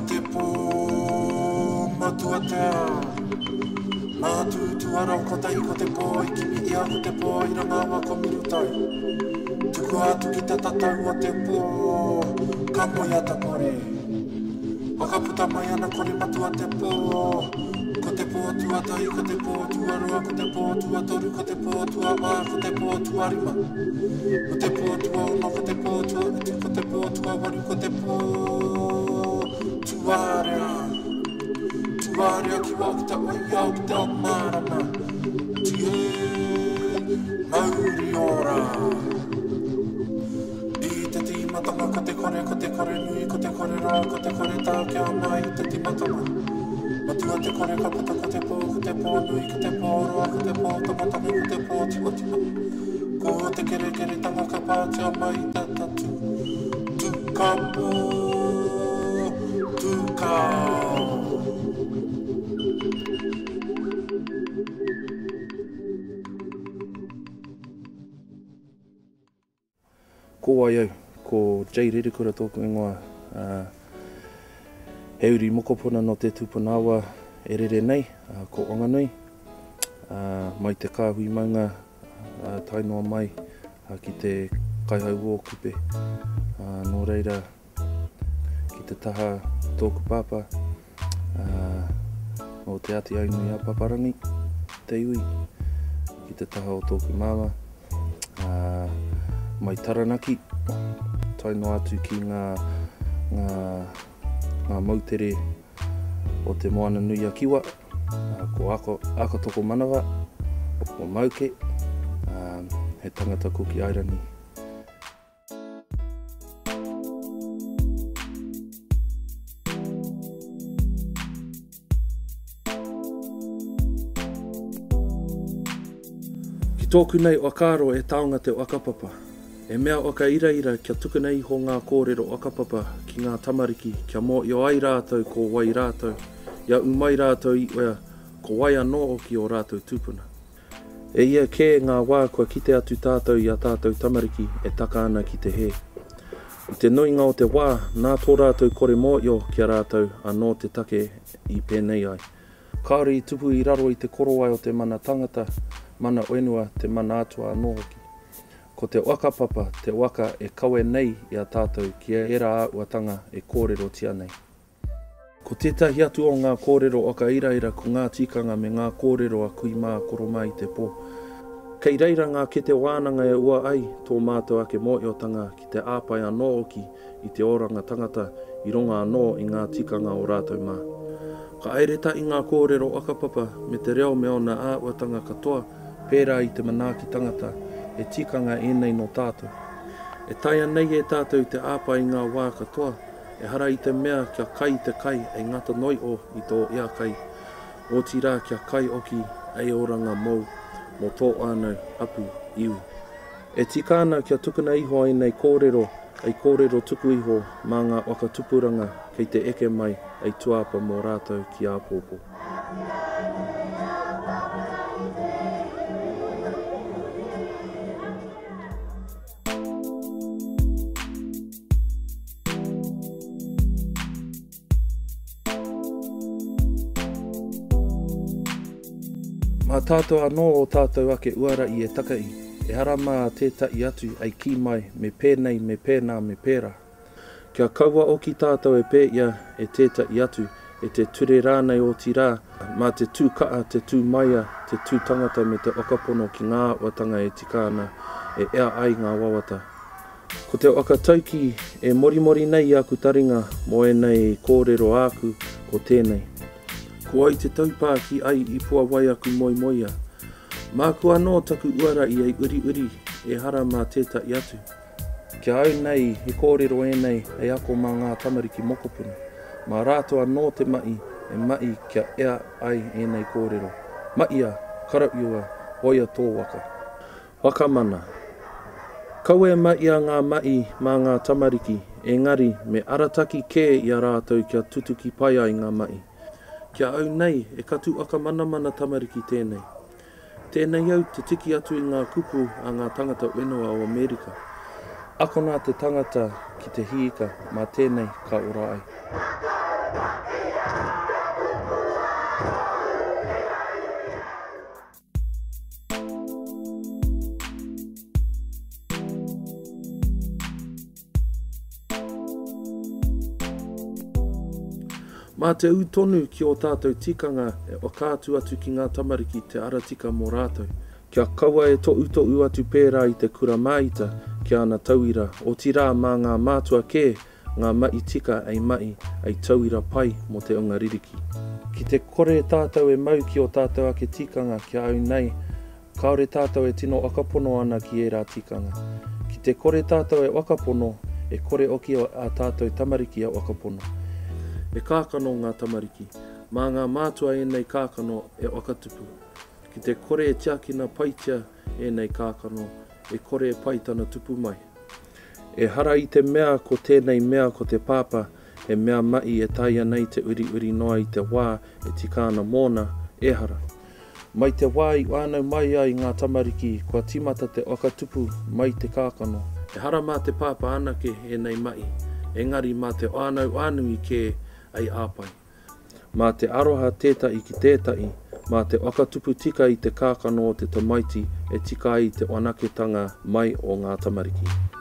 te pō, matua te a. Mātu tuara o kotai ko te pō, I kimi ia ko te pō, I rangawa ko mirutai. Tuku atu ki te tatau o te pō, ka moi ata kore. Wakaputa mai ana kore matua te pō. Ko te pō tuatai, ko te pō tuarua, ko te pō tuatoru, ko te pō tuawā, ko te pō tuarima. Ko te pō tuauma, ko te pō tuautu, ko te pō tuawaru, ko te pō tuarea. Tuarea ki wau ki te oi au ki te o marama. Tie mauri ora. I te timatanga ko te kore nui, ko te kore rā, ko te kore tā kia mai, te timatanga. Matua te kore kaputa ko te pō nui, ko te pō roa, ko te pō tamatanga, ko te pō timatima. Ko te kere tanga ka pātia mai te tatu. Tuka pō, tuka. Ko ai au, ko Jay Ririkura tōku ingoa. He uri mokopuna no te tūpanawa e rere nei, ko Onganui. Mai te kāhui maunga tainoa mai ki te kaihau o kupe. Nō reira ki te taha tōku pāpā. Nō te ati ainui a paparangi, te iwi. Ki te taha o tōku māma. Mai taranaki, taino atu ki ngā mautere o te moana nui a kiwa, ko ako toko manawa, o mauke, he tangata ko ki airani. Ki tōku nei o kāro e taonga te wakapapa. E mea o ka iraira kia tuku nei ho ngā kōrero wakapapa ki ngā tamariki kia mō i o ai rātou ko wai rātou, ia umai rātou I oia ko wai anō o ki o rātou tūpuna. E ia kē ngā wā kua kite atu tātou I a tātou tamariki e taka ana ki te he. I te nuinga o te wā, nā tō rātou kore mō i o kia rātou anō te take I pēnei ai. Kāore I tupu I raro I te korowai o te mana tangata, mana oenua te mana atua anō hoki. Ko te wakapapa, te waka e kawe nei I a tātou ki e era āuatanga e kōrero tia nei. Ko tētahi atu o ngā kōrero o ka iraira ko ngā tikanga me ngā kōrero a kui mā koromai te pō. Kei reira ngā kete wānanga e ua ai tō mātou ake mōiotanga ki te āpai anō oki I te oranga tangata I ronga anō I ngā tikanga o rātou mā. Ka aireta I ngā kōrero wakapapa me te reo me ona āuatanga katoa pērā I te manaaki tangata e tikanga e nei no tātou. E taia nei e tātou te āpa I ngā wā katoa, e hara I te mea kia kai te kai e ngata noi o I tō ea kai. O tira kia kai oki e oranga mou, mo tō anau apu iu. E tika ana kia tukuna iho ai nei kōrero, ai kōrero tuku iho mā ngā waka tupuranga kei te eke mai ai tuapa mō rātou ki a pōpō. Mā tātou anō o tātou ake uara I e takai, e hara mā tētai atu ai ki mai me pēnei, me pēnā, me pēra. Kia kaua o ki tātou e pē ia e tētai atu, e te ture rānei o tirā, mā te tūkaa, te tūmaia, te tūtangata me te okapono ki ngā watanga e tikāna, e ea ai ngā wawata. Ko te wakatauki e morimori nei aku taringa, mo e nei kōrero aku ko tēnei. Ko ai te taupā ki ai I pua wai aku moi moia. Mā kua anō taku uara I ai uri e hara mā tētai atu. Kia au nei he kōrero e nei e ako mā ngā tamariki mokopuna. Mā rātou anō te mai e mai kia ea ai e nei kōrero. Maia, karauiua, oia tō waka. Wakamana. Kau e maia ngā mai mā ngā tamariki, engari me arataki kē I a rātou kia tutuki pai ai ngā mai. Kia au nei e katu aka mana tamariki tēnei. Tēnei au te tiki atu I ngā kupu a ngā tangata whenua o Amerika. Ako nā te tangata ki te hiika, mā tēnei ka ora ai. Mā te utonu ki o tātou tikanga e whakātu atu ki ngā tamariki te aratika mō rātou. Kia kaua e to uto atu pērā i te kura maita ki ana tauira o tira mā ngā mātua kē ngā mai tika ei mai ei tauira pai mo te unga ririki. Ki te kore tātou e mau ki o tātou ake tikanga ki au nei, kaore tātou e tino wakapono ana ki e rā tikanga. Ki te kore tātou e wakapono, e kore oki a tātou tamariki a wakapono. E kākano ngā tamariki, mā ngā mātua e nei kākano e wakatupu. Ki te kore e tiakina paitia e nei kākano, e kore e paitana tupu mai. E hara i te mea ko tēnei mea ko te pāpa, e mea mai e taia nei te uri noa i te wā e tikāna mōna e hara. Mai te wā i wānau mai ai ngā tamariki, kua timata te wakatupu mai te kākano. E hara mā te pāpa anake e nei mai, engari mā te wānau anui ke ai āpai. Mā te aroha tētai ki tētai, mā te wakatupu tika i te kākano o te tamaiti e tika i te wanaketanga mai o ngā tamariki.